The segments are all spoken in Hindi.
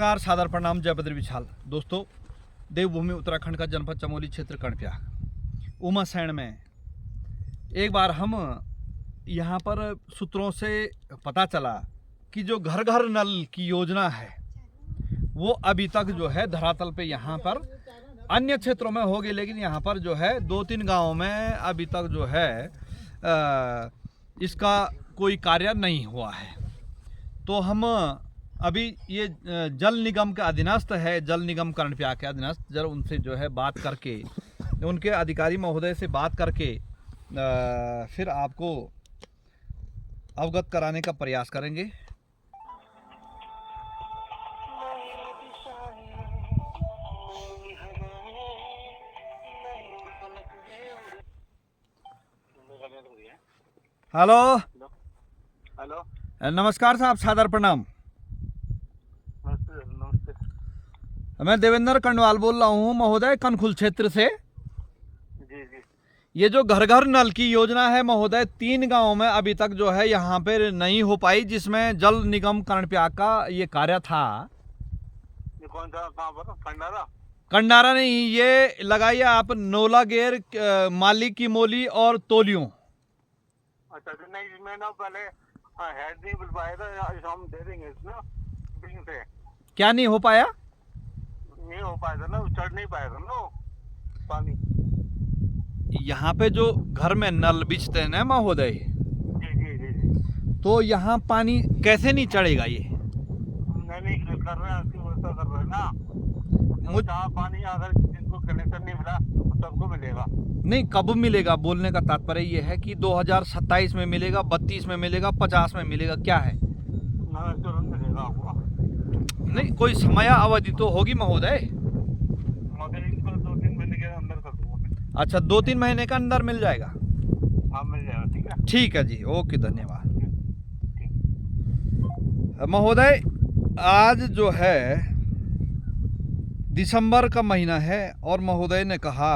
नमस्कार, सादर प्रणाम, जय बद्री विशाल। दोस्तों, देवभूमि उत्तराखंड का जनपद चमोली क्षेत्र कर्णप्या उमासैन में एक बार हम यहाँ पर सूत्रों से पता चला कि जो घर घर नल की योजना है वो अभी तक जो है धरातल पे यहाँ पर अन्य क्षेत्रों में होगी, लेकिन यहाँ पर जो है 2-3 गांवों में अभी तक जो है इसका कोई कार्य नहीं हुआ है। तो हम अभी ये जल निगम के अधीनस्थ है, जल निगम कर्णप्या के अधीनस्थ, जब उनसे जो है बात करके, उनके अधिकारी महोदय से बात करके फिर आपको अवगत कराने का प्रयास करेंगे। हेलो हेलो, नमस्कार साहब, सादर प्रणाम। नमस्ते। मैं देवेंद्र कंडवाल बोल रहा हूँ महोदय, कनखुल क्षेत्र से। जी जी। ये जो घर घर नल की योजना है महोदय, 3 गांवों में अभी तक जो है यहाँ पर नहीं हो पाई, जिसमें जल निगम कर्णप्या का ये कार्य था। ये कौन सा, कहाँ पर? खंडारा? कंडारा नहीं, ये लगाइए आप नोलागेर, माली की मोली और तोलियों। अच्छा, तो नहीं, इसमें ना पहले हेड नहीं मिल पाया था, हम दे देंगे इसमें बिल से। क्या नहीं हो पाया? नहीं हो पाया था ना, चढ़ नहीं पाया था ना वो पानी। यहाँ पे जो घर में नल बिछते हैं ना महोदय, जी जी जी जी। तो यहाँ पानी कैसे नहीं चढ़ेगा? ये नहीं कर रहे हैं, अच्छी व्यवस्था कर रहे हैं ना। मुझ जहाँ पानी अगर जिसको कनेक्शन नहीं मिला तो सबको मिलेगा। नहीं, कब मिलेगा? बोलने का तात्पर्य ये है कि 2027 में मिलेगा, 32 में मिलेगा, 50 में मिलेगा, क्या है? ना, तुरंत मिलेगा आपको। नहीं, कोई समय अवधि तो होगी महोदय। मगर इसको 2-3 महीने के अंदर कर दूंगा। अच्छा, 2-3 महीने का अंदर मिल जाएगा। हाँ, मिल जाएगा। ठीक है, ठीक है जी, ओके, धन्यवाद महोदय। आज जो है दिसंबर का महीना है और महोदय ने कहा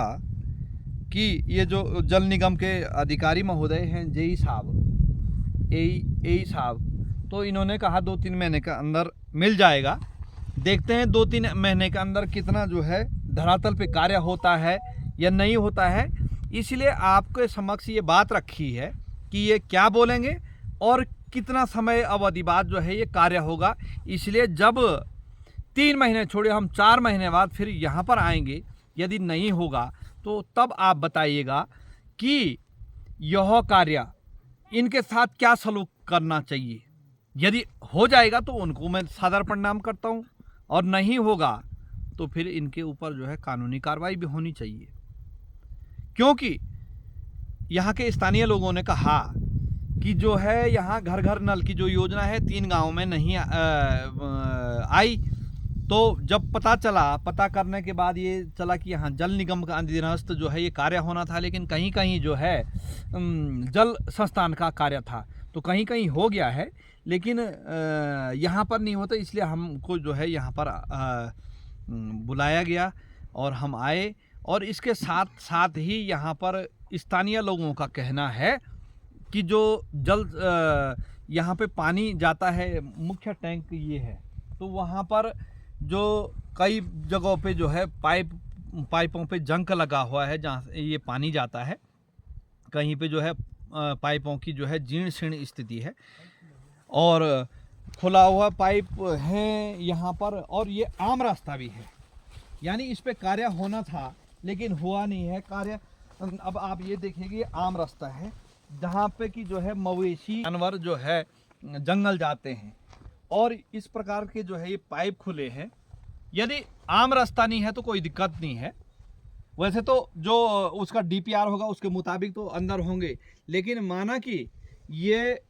कि ये जो जल निगम के अधिकारी महोदय हैं, जेई साहब, एई साहब, तो इन्होंने कहा 2-3 महीने के अंदर मिल जाएगा। देखते हैं 2-3 महीने के अंदर कितना जो है धरातल पे कार्य होता है या नहीं होता है। इसलिए आपके समक्ष ये बात रखी है कि ये क्या बोलेंगे और कितना समय अवधि बाद जो है ये कार्य होगा। इसलिए जब 3 महीने छोड़िए, हम 4 महीने बाद फिर यहाँ पर आएंगे। यदि नहीं होगा तो तब आप बताइएगा कि यह कार्य इनके साथ क्या सलूक करना चाहिए। यदि हो जाएगा तो उनको मैं सादर प्रणाम करता हूँ, और नहीं होगा तो फिर इनके ऊपर जो है कानूनी कार्रवाई भी होनी चाहिए। क्योंकि यहाँ के स्थानीय लोगों ने कहा कि जो है यहाँ घर घर नल की जो योजना है 3 गांव में नहीं आई। तो जब पता करने के बाद ये चला कि यहाँ जल निगम का अधीनस्थ जो है ये कार्य होना था, लेकिन कहीं कहीं जो है जल संस्थान का कार्य था, तो कहीं कहीं हो गया है, लेकिन यहाँ पर नहीं होता। इसलिए हमको जो है यहाँ पर बुलाया गया और हम आए। और इसके साथ साथ ही यहाँ पर स्थानीय लोगों का कहना है कि जो जल यहाँ पे पानी जाता है, मुख्य टैंक ये है, तो वहाँ पर जो कई जगहों पे जो है पाइपों पे जंक लगा हुआ है जहाँ से ये पानी जाता है। कहीं पे जो है पाइपों की जो है जीर्ण शीर्ण स्थिति है और खुला हुआ पाइप है यहाँ पर, और ये आम रास्ता भी है। यानी इस पे कार्य होना था लेकिन हुआ नहीं है कार्य। अब आप ये देखिए, आम रास्ता है जहाँ पे कि जो है मवेशी जानवर जो है जंगल जाते हैं, और इस प्रकार के जो है ये पाइप खुले हैं। यदि आम रास्ता नहीं है तो कोई दिक्कत नहीं है। वैसे तो जो उसका डीपीआर होगा उसके मुताबिक तो अंदर होंगे, लेकिन माना कि ये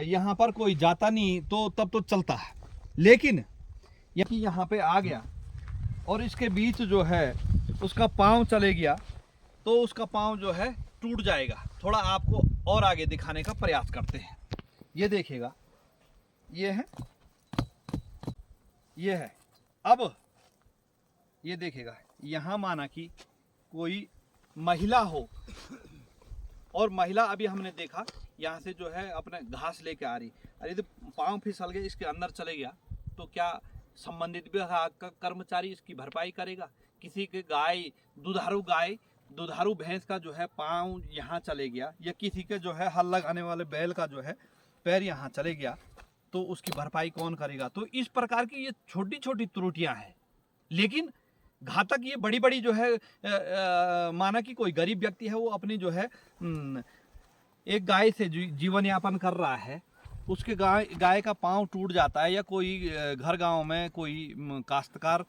यहाँ पर कोई जाता नहीं तो तब तो चलता है। लेकिन यहाँ पे आ गया और इसके बीच जो है उसका पाँव चले गया तो उसका पाँव जो है टूट जाएगा। थोड़ा आपको और आगे दिखाने का प्रयास करते हैं। ये देखिएगा, ये है। अब ये देखिएगा, यहाँ माना कि कोई महिला हो, और महिला अभी हमने देखा यहाँ से जो है अपने घास लेके आ रही, अरे तो पाँव फिसल गए, इसके अंदर चले गया तो क्या संबंधित विभाग का कर्मचारी इसकी भरपाई करेगा। किसी के दुधारू भैंस का जो है पाँव यहाँ चले गया, या किसी के जो है हल लगाने वाले बैल का जो है पैर यहाँ चले गया, तो उसकी भरपाई कौन करेगा। तो इस प्रकार की ये छोटी छोटी त्रुटियां हैं, लेकिन घातक ये बड़ी बड़ी जो है माना कि कोई गरीब व्यक्ति है, वो अपनी जो है एक गाय से जीवन यापन कर रहा है, उसके गाय का पाँव टूट जाता है, या कोई घर गांव में कोई काश्तकार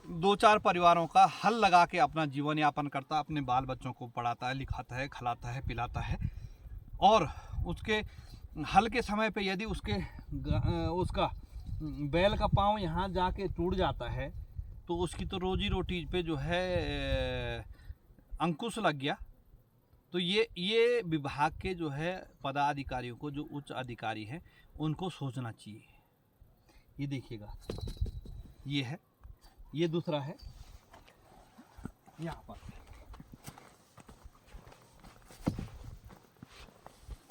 2-4 परिवारों का हल लगा के अपना जीवन यापन करता है, अपने बाल बच्चों को पढ़ाता है, लिखाता है, खिलाता है, पिलाता है, और उसके हल के समय पे यदि उसका बैल का पाँव यहाँ जाके टूट जाता है, तो उसकी तो रोजी रोटी पे जो है अंकुश लग गया। तो ये विभाग के जो है पदाधिकारियों को, जो उच्च अधिकारी हैं, उनको सोचना चाहिए। ये देखिएगा, ये है, ये दूसरा है यहाँ पर,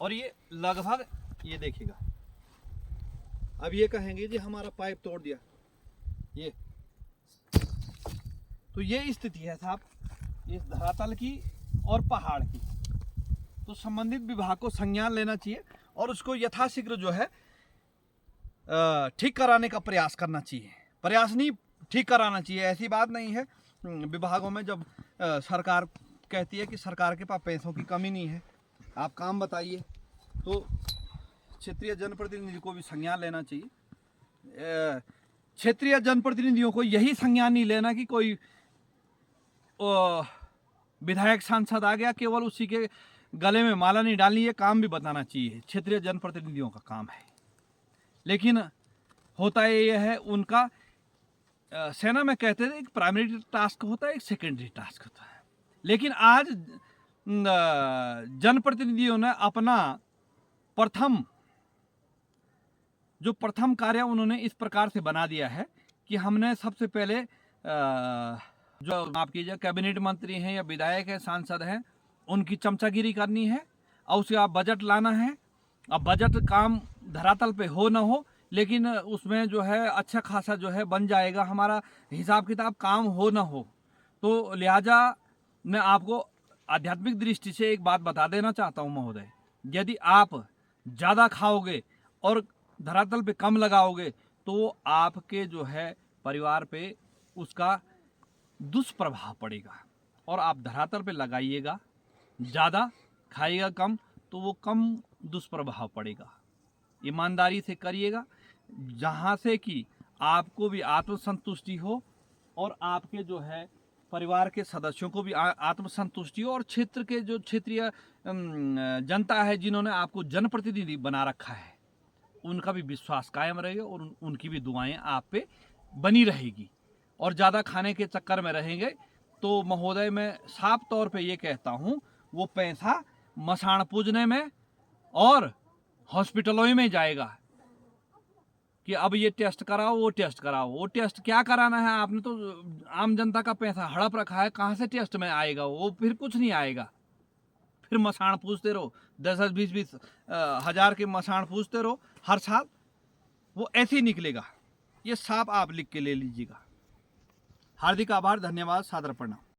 और ये लगभग, ये देखिएगा, अब ये कहेंगे जी हमारा पाइप तोड़ दिया, ये तो ये स्थिति है साहब इस धरातल की और पहाड़ की। तो संबंधित विभाग को संज्ञान लेना चाहिए और उसको यथाशीघ्र जो है ठीक कराने का प्रयास करना चाहिए। प्रयास नहीं, ठीक कराना चाहिए। ऐसी बात नहीं है, विभागों में जब सरकार कहती है कि सरकार के पास पैसों की कमी नहीं है, आप काम बताइए, तो क्षेत्रीय जनप्रतिनिधि को भी संज्ञान लेना चाहिए। क्षेत्रीय जनप्रतिनिधियों को यही संज्ञान नहीं लेना कि कोई विधायक सांसद आ गया, केवल उसी के गले में माला नहीं डालनी, ये काम भी बताना चाहिए, क्षेत्रीय जनप्रतिनिधियों का काम है। लेकिन होता ये है, उनका सेना में कहते थे एक प्राइमरी टास्क होता है, एक सेकेंडरी टास्क होता है। लेकिन आज जनप्रतिनिधियों ने अपना प्रथम कार्य उन्होंने इस प्रकार से बना दिया है कि हमने सबसे पहले जो आप कीजिए कैबिनेट मंत्री हैं या विधायक हैं, सांसद हैं, उनकी चमचागिरी करनी है, और उसके बाद बजट लाना है। अब बजट काम धरातल पे हो ना हो, लेकिन उसमें जो है अच्छा खासा जो है बन जाएगा, हमारा हिसाब किताब काम हो ना हो। तो लिहाजा मैं आपको आध्यात्मिक दृष्टि से एक बात बता देना चाहता हूँ महोदय, यदि आप ज़्यादा खाओगे और धरातल पे कम लगाओगे, तो आपके जो है परिवार पे उसका दुष्प्रभाव पड़ेगा। और आप धरातल पे लगाइएगा, ज़्यादा खाइएगा कम, तो वो कम दुष्प्रभाव पड़ेगा। ईमानदारी से करिएगा, जहाँ से कि आपको भी आत्मसंतुष्टि हो और आपके जो है परिवार के सदस्यों को भी आत्मसंतुष्टि हो, और क्षेत्र के जो क्षेत्रीय जनता है जिन्होंने आपको जनप्रतिनिधि बना रखा है, उनका भी विश्वास कायम रहेगा और उनकी भी दुआएं आप पे बनी रहेगी। और ज़्यादा खाने के चक्कर में रहेंगे तो महोदय मैं साफ तौर पे ये कहता हूँ, वो पैसा मसाण पूजने में और हॉस्पिटलों में जाएगा कि अब ये टेस्ट कराओ, वो टेस्ट कराओ। वो टेस्ट क्या कराना है, आपने तो आम जनता का पैसा हड़प रखा है, कहाँ से टेस्ट में आएगा वो? फिर कुछ नहीं आएगा। फिर मसाण पूछते रहो, 10-10, 20-20 हज़ार के मसाण पूछते रहो हर साल, वो ऐसे ही निकलेगा। ये साफ आप लिख के ले लीजिएगा। हार्दिक आभार, धन्यवाद, सादर प्रणाम।